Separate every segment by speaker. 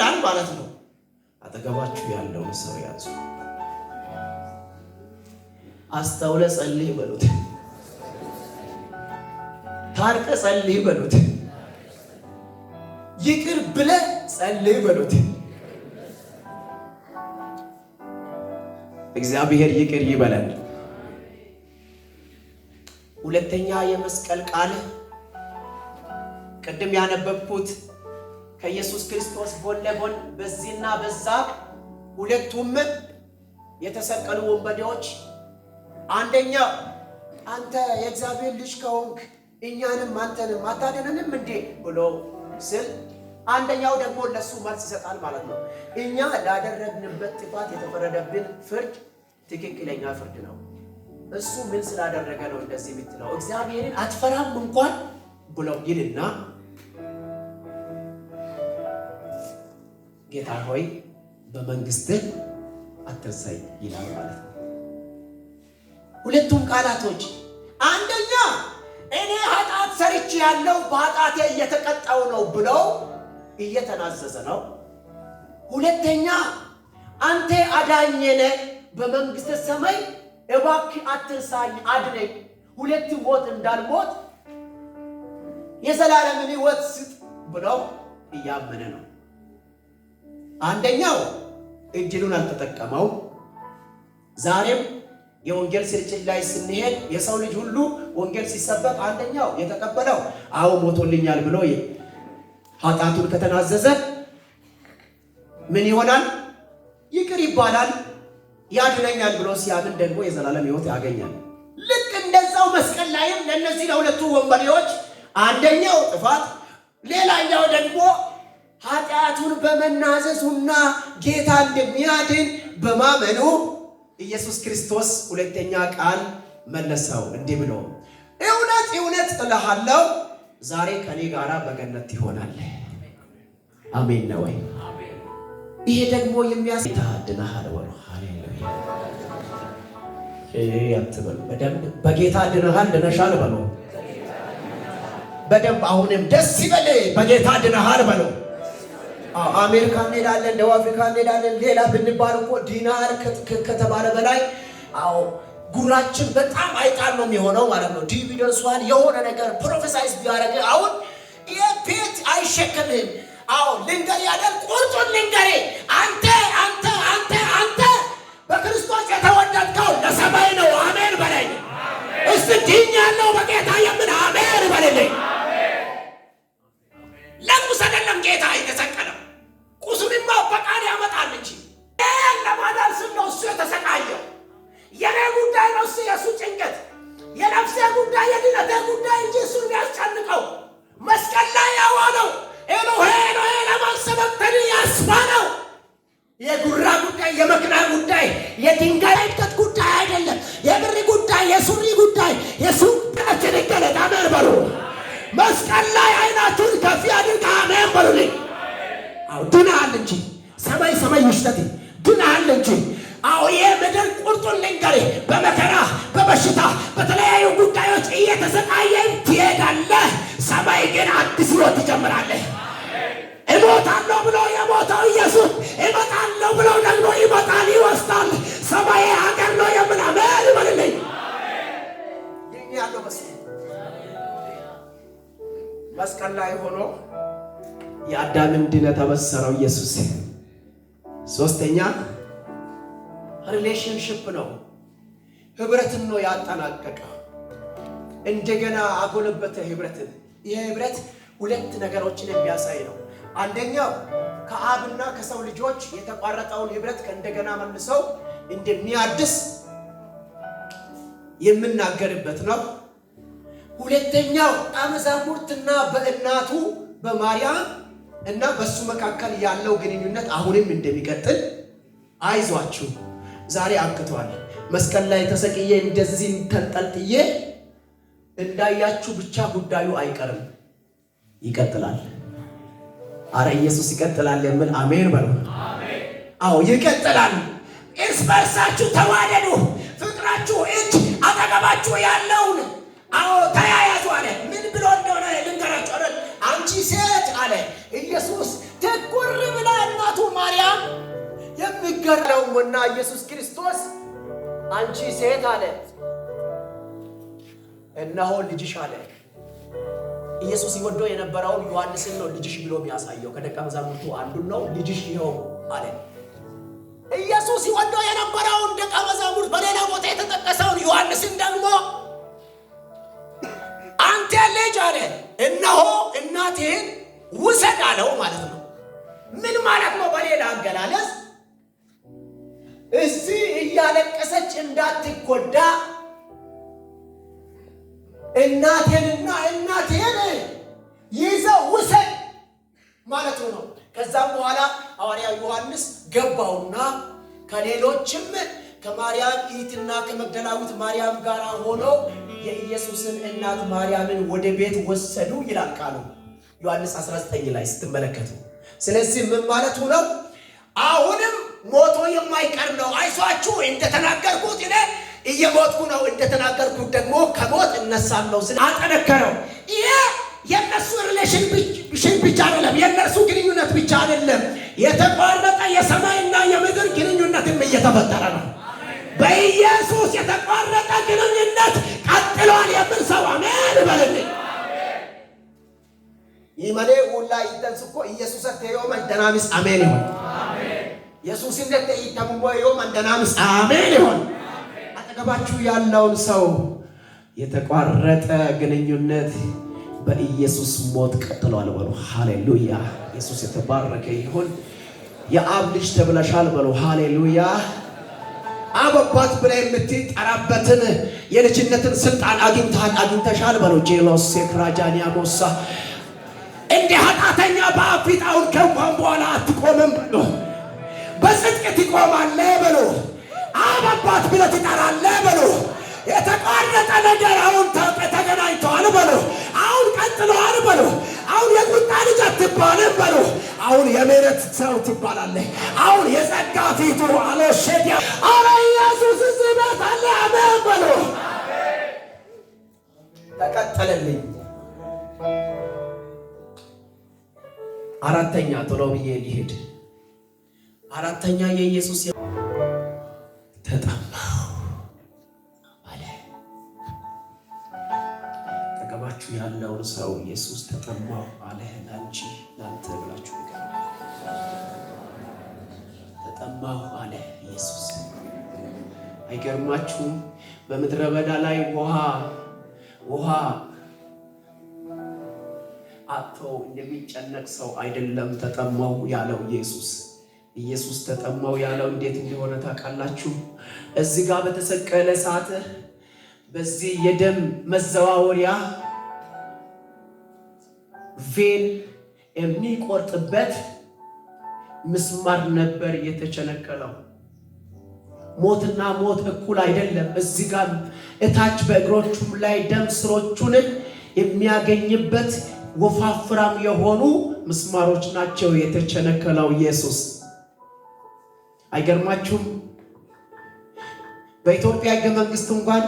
Speaker 1: ይላል ማለት ነው። አጠገባችሁ ያለውን ሰው ያዙ። አስተውለ ጸልይ በሉት። ታርቀ ጸልይ በሉት። ይቅር ብለ ጸልይ በሉት። እግዚአብሔር ይቅር ይበላል። ሁለተኛ የመስቀል ቃል ቅድም ያነበብኩት ከኢየሱስ ክርስቶስ ጎን ለጎን በዚህና በዛ ሁለቱም የተሰቀሉ ወንበዴዎች አንደኛ አንተ የእግዚአብሔር ልጅ ከሆንክ እኛንም አንተንም አታድነንም እንዴ ብሎ ስል፣ አንደኛው ደግሞ ለሱ መልስ ይሰጣል ማለት ነው። እኛ ላደረግንበት ጥፋት የተፈረደብን ፍርድ ትክክለኛ ፍርድ ነው። እሱ ምን ስላደረገ ነው እንደዚህ የምትለው? እግዚአብሔርን አትፈራም እንኳን ብለው ይልና ጌታ ሆይ በመንግስትህ አትርሳኝ ይላል ማለት ነው። ሁለቱም ቃላቶች አንደኛ እኔ ኃጢአት ሰርቼ ያለው በኃጢአቴ እየተቀጣው ነው ብለው እየተናዘዘ ነው። ሁለተኛ አንተ አዳኝ ነህ በመንግስተ ሰማይ እባክህ አትርሳኝ አድነኝ፣ ሁለት ሞት እንዳልሞት የዘላለምን ሕይወት ስጥ ብለው እያመነ ነው። አንደኛው እድሉን አልተጠቀመው። ዛሬም የወንጌል ስርጭት ላይ ስንሄድ የሰው ልጅ ሁሉ ወንጌል ሲሰበክ አንደኛው የተቀበለው አዎ ሞቶልኛል ብሎ ኃጢአቱን ከተናዘዘ ምን ይሆናል? ይቅር ይባላል። ያድነኛል ብሎ ሲያምን ደግሞ የዘላለም ሕይወት ያገኛል። ልክ እንደዛው መስቀል ላይም ለእነዚህ ለሁለቱ ወንበዴዎች አንደኛው ጥፋት፣ ሌላኛው ደግሞ ኃጢአቱን በመናዘዙና ጌታ እንደሚያድን በማመኑ ኢየሱስ ክርስቶስ ሁለተኛ ቃል መለሰው እንዲህ ብሎ እውነት እውነት እልሃለሁ ዛሬ ከኔ ጋራ በገነት ትሆናለህ። አሜን ነው ወይ? ይሄ ደግሞ የሚያስታድናል ወሮ ሃሌሉያ ያትበል በደንብ በጌታ ድነሃል ድነሻል በሉ በደንብ አሁንም ደስ ይበል በጌታ ድነሃል በሉ። አሜሪካ እንሄዳለን፣ ደቡብ አፍሪካ እንሄዳለን፣ ሌላ ብንባል እኮ ዲናር ከተባለ በላይ አዎ ጉራችን በጣም አይጣል ነው የሚሆነው ማለት ነው። ዲቪ ደርሷል የሆነ ነገር ፕሮፌሳይዝ ቢያደርግ አሁን የቤት አይሸከምም። አዎ ልንገር ያደል ቁርጡን ልንገር አንተ በክርስቶስ የተወደድከው ለሰማይ ነው። አሜን በለኝ እስቲ ድኛለሁ በጌታ የምን አሜን በለኝ። ለቁስ አይደለም ጌታ የተሰቀለው፣ ቁስልማ በቃል ያመጣል እንጂ ለማዳን ስል ነው እሱ የተሰቃየው። የኔ ጉዳይ ነው እሱ የእሱ ጭንቀት፣ የነፍሴ ጉዳይ የድነቴ ጉዳይ እንጂ እሱን ያስጨንቀው መስቀል ላይ ያዋለው ኤሎሄ ኤሎሄ ለማ ሰበቅተኒ ያስባለው የጉራ ጉዳይ፣ የመኪና ጉዳይ፣ የድንጋይ አይነት ጉዳይ አይደለም። የብር ጉዳይ፣ የሱሪ ጉዳይ፣ የሱቅ ጭንቀት አሜን በሉ። መስቀል ላይ አይናችሁን ከፍ ያድርግ አሜን በሉልኝ። አዎ ድነሃል እንጂ ሰማይ ሰማይ ይሽተት ድነሃል እንጂ አዎ የምድር ቁርጡን ልንገርህ በመከራ በበሽታ በተለያዩ ጉዳዮች እየተሰቃየህ ትሄዳለህ። ሰማይ ግን አዲስ ሕይወት ትጀምራለህ። እሞታለሁ ብሎ የሞተው ኢየሱስ እመጣለሁ ብሎ ደግሞ ይመጣል ይወስዳል። ሰማይ ሀገር ነው የምን አሜን በሉልኝ። ያለው መስቀል ላይ ሆኖ የአዳምን ድነት አበሰረው ኢየሱስ። ሶስተኛ ሪሌሽንሺፕ ነው፣ ህብረትን ነው ያጠናቀቀው። እንደገና አጎለበተ ህብረትን። ይሄ ህብረት ሁለት ነገሮችን የሚያሳይ ነው። አንደኛው ከአብና ከሰው ልጆች የተቋረጠውን ህብረት ከእንደገና መልሰው እንደሚያድስ የምናገርበት ነው። ሁለተኛው መዛሙርትና በእናቱ በማርያም እና በሱ መካከል ያለው ግንኙነት አሁንም እንደሚቀጥል አይዟችሁ፣ ዛሬ አክቷል። መስቀል ላይ ተሰቅዬ እንደዚህ ተንጠልጥዬ እንዳያችሁ ብቻ ጉዳዩ አይቀርም፣ ይቀጥላል። አረ ኢየሱስ ይቀጥላል የምል አሜን በሉ። አሜን። አዎ ይቀጥላል። እርስ በርሳችሁ ተዋደዱ፣ ፍቅራችሁ እጅ አጠገባችሁ ያለውን አዎ ተያያዙ አለ። ምን ብሎ እንደሆነ ልንገራችሁ አይደል? አንቺ ሴት አለ ኢየሱስ ትኩር ብላ ልንገረውና ኢየሱስ ክርስቶስ አንቺ ሴት አለ እነሆ ልጅሽ አለ። ኢየሱስ ይወደው የነበረውን ዮሐንስን ነው ልጅሽ ብሎ የሚያሳየው። ከደቀ መዛሙርቱ አንዱ ነው ልጅሽ ይኸው አለ። ኢየሱስ ይወደው የነበረውን ደቀ መዛሙርት በሌላ ቦታ የተጠቀሰውን ዮሐንስን ደግሞ አንተ ልጅ አለ እነሆ እናትህን ውሰድ አለው ማለት ነው። ምን ማለት ነው? በሌላ አገላለጽ እዚህ እያለቀሰች እንዳትጎዳ እናቴንና እናቴን ይዘው ውሰድ ማለት ነው። ከዛም በኋላ ሐዋርያው ዮሐንስ ገባውና ከሌሎችም ከማርያም እህትና ከመግደላዊት ማርያም ጋር ሆነው የኢየሱስን እናት ማርያምን ወደ ቤት ወሰዱ ይላል ቃሉ ዮሐንስ 19 ላይ ስትመለከቱ። ስለዚህ ምን ማለቱ ነው? አሁንም ሞቶ የማይቀር ነው። አይዟችሁ እንደተናገርኩት እኔ እየሞትኩ ነው፣ እንደተናገርኩት ደግሞ ከሞት እነሳለሁ ስለ አጠነከረው። ይሄ የነሱ ሪሌሽን ብቻ አይደለም፣ የነሱ ግንኙነት ብቻ አይደለም። የተቋረጠ የሰማይና የምድር ግንኙነትም እየተፈጠረ ነው። በኢየሱስ የተቋረጠ ግንኙነት ቀጥሏል። የምን ሰው አሜን በልልኝ። ይመሌ ሁላ ይተንስኮ ኢየሱስ ተዮ መንደናሚስ አሜን ይሁን። ኢየሱስ እንደተ ይተምቦዮ መንደናሚስ አሜን ይሁን። አጠገባችሁ ያለውን ሰው የተቋረጠ ግንኙነት በኢየሱስ ሞት ቀጥሏል በሉ። ሃሌሉያ! ኢየሱስ የተባረከ ይሁን። የአብ ልጅ ተብለሻል በሉ። ሃሌሉያ! አብ አባት ብለህ የምትጠራበትን የልጅነትን ስልጣን አግኝተሻል በሉ። ጄሎስ ሴክራጃኒያ ሞሳ እንደ ኃጢአተኛ በአብ ፊት አሁን ከእንኳን በኋላ አትቆምም በሉ። በጽድቅ ትቆማለህ በሉ። አብ አባት ብለህ ትጠራለህ በሉ። የተቋረጠ ነገር አሁን ተገናኝተዋል በሉ። አሁን ቀጥለዋል በሉ። አሁን የቁጣ ልጅ አትባልም በሉ። አሁን የምህረት ሰው ትባላለህ። አሁን የጸጋ ፊቱ አለሸዲያ አለ ኢየሱስ ስበት አለ አሜን በሉ። ተቀጠለልኝ። አራተኛ ቶሎ ብዬ ሊሄድ አራተኛ የኢየሱስ ተጠማሁ አለ። ተቀባችሁ ያለውን ሰው ኢየሱስ ተጠማሁ አለ። ላንቺ ላንተ ብላችሁ ተጠማሁ አለ ኢየሱስ። አይገርማችሁም? በምድረ በዳ ላይ ውሃ አጥቶ እንደሚጨነቅ ሰው አይደለም ተጠማው ያለው ኢየሱስ። ኢየሱስ ተጠማው ያለው እንዴት እንደሆነ ታውቃላችሁ? እዚህ ጋር በተሰቀለ ሰዓት በዚህ የደም መዘዋወሪያ ቬን የሚቆርጥበት ምስማር ነበር የተቸነከለው። ሞትና ሞት እኩል አይደለም። እዚህ ጋር እታች በእግሮቹም ላይ ደም ስሮቹን የሚያገኝበት ወፋፍራም የሆኑ ምስማሮች ናቸው የተቸነከለው ኢየሱስ። አይገርማችሁም? በኢትዮጵያ ሕገ መንግስት እንኳን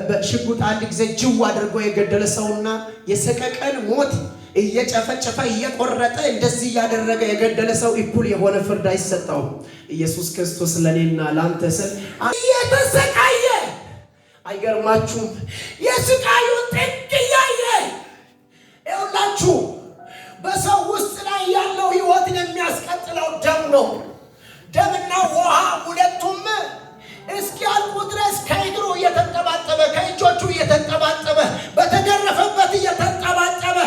Speaker 1: በሽጉጥ አንድ ጊዜ ጅው አድርጎ የገደለ ሰውና የሰቀቀን ሞት እየጨፈጨፈ እየቆረጠ እንደዚህ እያደረገ የገደለ ሰው እኩል የሆነ ፍርድ አይሰጠውም። ኢየሱስ ክርስቶስ ለኔና ላንተ ስል እየተሰቃየ አይገርማችሁም? የስቃዩን ጥግ እያየ ይኸውላችሁ፣ በሰው ውስጥ ላይ ያለው ህይወትን የሚያስቀጥለው ደም ነው። ደምና ውሃ ሁለቱም እስኪያልቁ ድረስ ከእግሩ እየተንጠባጠበ ከእጆቹ እየተንጠባጠበ በተገረፈበት እየተንጠባጠበ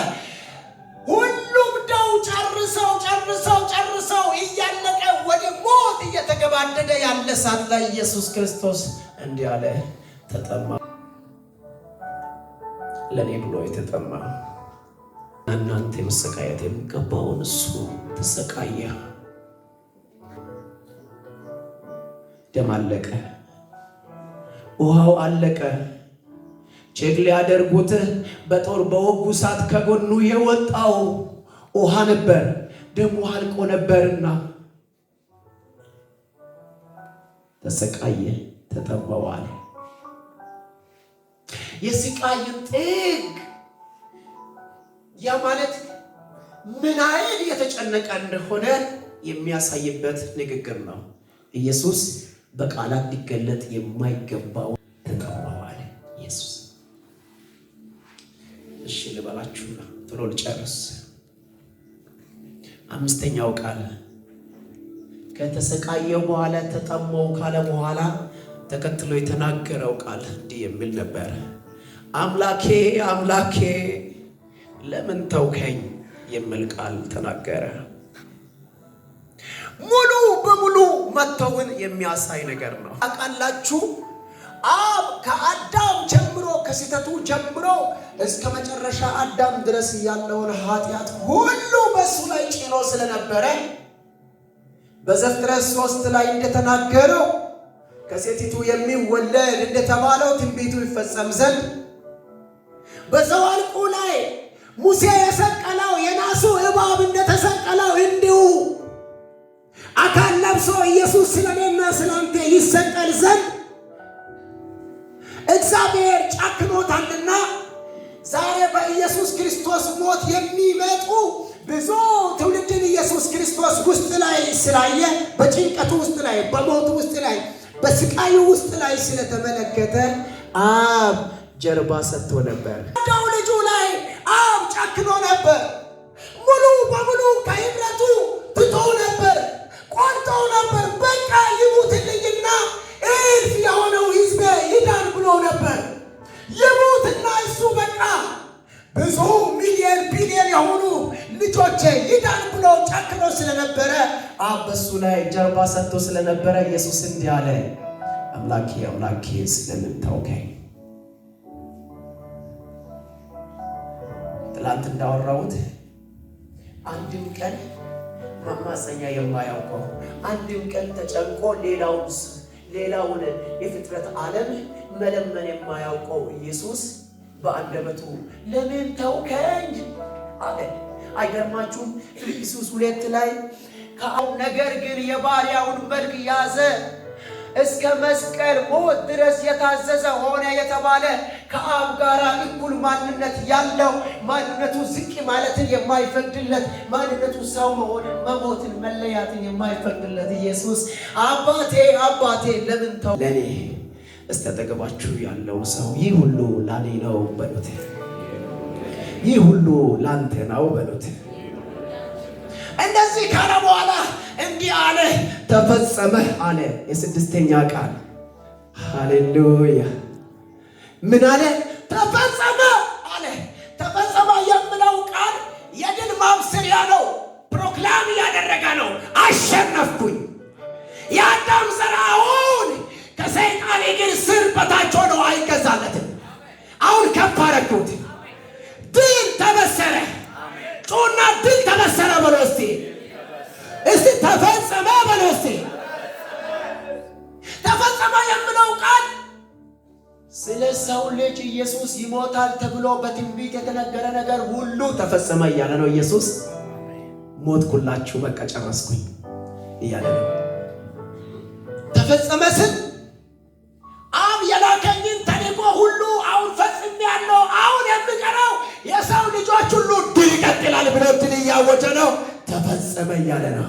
Speaker 1: ሁሉም ደው ጨርሰው እያለቀ ወደ ሞት እየተገባደደ ያለ ሰዓት ላይ ኢየሱስ ክርስቶስ እንዲህ አለ፣ ተጠማ። ለኔ ብሎ የተጠማ እናንተ መሰቃየት የሚገባውን እሱ ተሰቃየ። ደም አለቀ፣ ውሃው አለቀ። ቼክ ሊያደርጉት በጦር በወጉ ሰዓት ከጎኑ የወጣው ውሃ ነበር፣ ደሙ አልቆ ነበርና ተሰቃየ፣ ተጠማዋል። የስቃይን ጥግ ያ ማለት ምን አይል የተጨነቀ እንደሆነ የሚያሳይበት ንግግር ነው። ኢየሱስ በቃላት ሊገለጥ የማይገባው ተጠማው አለ ኢየሱስ። እሺ ልበላችሁና ቶሎ ልጨርስ። አምስተኛው ቃል ከተሰቃየው በኋላ ተጠማው ካለ በኋላ ተከትሎ የተናገረው ቃል እንዲህ የሚል ነበር። አምላኬ አምላኬ ለምን ተውከኝ የሚል ቃል ተናገረ። ሙሉ በሙሉ መተውን የሚያሳይ ነገር ነው። አቃላችሁ አብ ከአዳም ጀምሮ ከስህተቱ ጀምሮ እስከ መጨረሻ አዳም ድረስ ያለውን ኃጢአት ሁሉ በሱ ላይ ጭኖ ስለነበረ በዘፍጥረት 3 ላይ እንደተናገረው ከሴቲቱ የሚወለድ እንደተባለው ትንቢቱ ይፈጸም ዘንድ በዘኍልቍ ላይ ሙሴ የሰቀለው የናሱ እባብ እንደተሰቀለው እንዲሁ አካል ለብሶ ኢየሱስ ስለኔና ስላንተ ይሰቀል ዘንድ እግዚአብሔር ጨክኖታልና ዛሬ በኢየሱስ ክርስቶስ ሞት የሚመጡ ብዙ ትውልድን ኢየሱስ ክርስቶስ ውስጥ ላይ ስላየ በጭንቀቱ ውስጥ ላይ በሞቱ ውስጥ ላይ በስቃዩ ውስጥ ላይ ስለተመለከተ አብ ጀርባ ሰጥቶ ነበር። አንዳው ልጁ ላይ አብ ጨክኖ ነበር። ሙሉ በሙሉ ከህብረቱ ትቶ ነበር፣ ቆርጦ ነበር። በቃ ይሙትልኝና እልፍ የሆነው ህዝብ ይዳን ብሎ ነበር። ይሙትና እሱ በቃ ብዙ ሚሊዮን ቢሊዮን የሆኑ ልጆቼ ይዳን ብሎ ጨክኖ ስለነበረ አብ በሱ ላይ ጀርባ ሰጥቶ ስለነበረ ኢየሱስ እንዲህ አለ፣ አምላኬ አምላኬ ስለምን ተውከኝ? ትላንት እንዳወራሁት አንድም ቀን ማማፀኛ የማያውቀው አንድም ቀን ተጨንቆ ሌላውን የፍጥረት ዓለም መለመን የማያውቀው ኢየሱስ በአንደበቱ ለምን ተውከኝ አለ። አይገርማችሁም? ፊልጵስዩስ 2 ላይ ነገር ግን የባሪያውን መልክ ያዘ እስከ መስቀል ሞት ድረስ የታዘዘ ሆነ የተባለ ከአብ ጋር እኩል ማንነት ያለው ማንነቱ ዝቅ ማለትን የማይፈቅድለት ማንነቱ ሰው መሆንን መሞትን መለያትን የማይፈቅድለት ኢየሱስ አባቴ አባቴ ለምን ተው ለኔ። እስተጠገባችሁ ያለው ሰው ይህ ሁሉ ላኔ ነው በሉት። ይህ ሁሉ ላንተ ነው በሉት። እንደዚህ ካለ በኋላ እንዲህ አለ፣ ተፈጸመ አለ። የስድስተኛ ቃል ሃሌሉያ። ምን አለ? ተፈጸመ አለ። ተፈጸመ የሚለው ቃል የድል ማብሰሪያ ነው። ፕሮክላም ያደረገ ነው። አሸነፍኩኝ። የአዳም ዘር አሁን ከሰይጣን እግር ስር በታች ሆኖ አይገዛለትም። አሁን ከፍ አደረኩት። ድል ተበሰረ። ጩና ድል ተበሰረ በሎ እስቲ ተፈጸመ በሎ እስቲ። ተፈጸመ የሚለው ቃል ስለ ሰው ልጅ ኢየሱስ ይሞታል ተብሎ በትንቢት የተነገረ ነገር ሁሉ ተፈጸመ እያለ ነው። ኢየሱስ ሞትኩላችሁ በቃ ጨረስኩኝ እያለ ነው። ተፈጸመ ስል አብ የላከኝን ተልእኮ ሁሉ አሁን ፈጽሜያለሁ፣ አሁን የሚቀረው የሰው ልጆች ሁሉ ድል ይቀጥላል ብሎ ድል እያወጀ ነው። ተፈጸመ እያለ ነው።